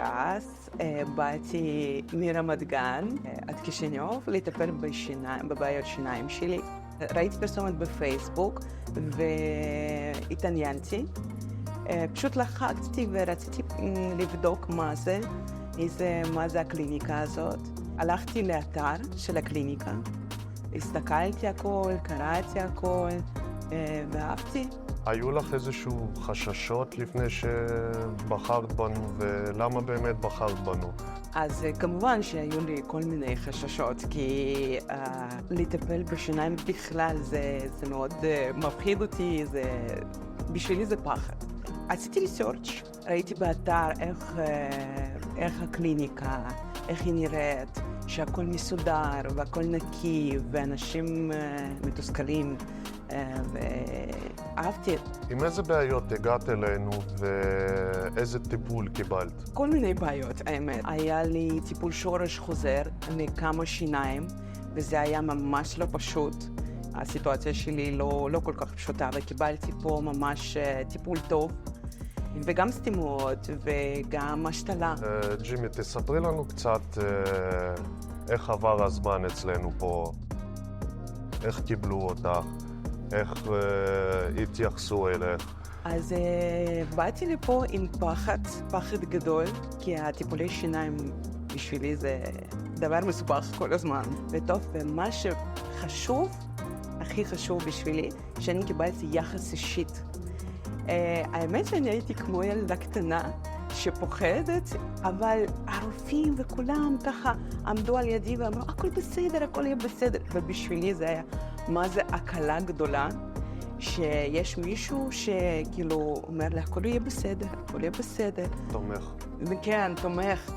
ש"ס, באתי מרמת גן עד קישינוב לטפל בבעיות שיניים שלי. ראיתי פרסומת בפייסבוק והתעניינתי. פשוט לחצתי ורציתי לבדוק מה זה הקליניקה הזאת. הלכתי לאתר של הקליניקה, הסתכלתי הכל, קראתי הכל ואהבתי. היו לך איזשהו חששות לפני שבחרת בנו, ולמה באמת בחרת בנו? אז כמובן שהיו לי כל מיני חששות, כי לטפל בשיניים בכלל זה מאוד מפחיד אותי, בשבילי זה פחד. עשיתי ריסרצ', ראיתי באתר איך הקליניקה, איך היא נראית, שהכל מסודר והכל נקי ואנשים מתוסכלים, ואהבתי. עם איזה בעיות הגעת אלינו ואיזה טיפול קיבלת? כל מיני בעיות, האמת. היה לי טיפול שורש חוזר לכמה שיניים, וזה היה ממש לא פשוט. הסיטואציה שלי לא כל כך פשוטה, וקיבלתי פה ממש טיפול טוב, וגם סתימות וגם השתלה. ג'ימי, תספרי לנו קצת איך עבר הזמן אצלנו פה, איך קיבלו אותך, איך התייחסו אליך. אז באתי לפה עם פחד גדול, כי הטיפולי שיניים בשבילי זה דבר מסובך כל הזמן. וטוב, ומה שחשוב, הכי חשוב בשבילי, שאני קיבלתי יחס אישית. האמת שאני הייתי כמו ילדה קטנה שפוחדת, אבל הרופאים וכולם ככה עמדו על ידי ואמרו, הכל בסדר, הכל יהיה בסדר. ובשבילי זה היה, מה זה הקלה גדולה, שיש מישהו שכאילו אומר לה, הכל יהיה בסדר, הכל יהיה בסדר. תומך. כן, תומך.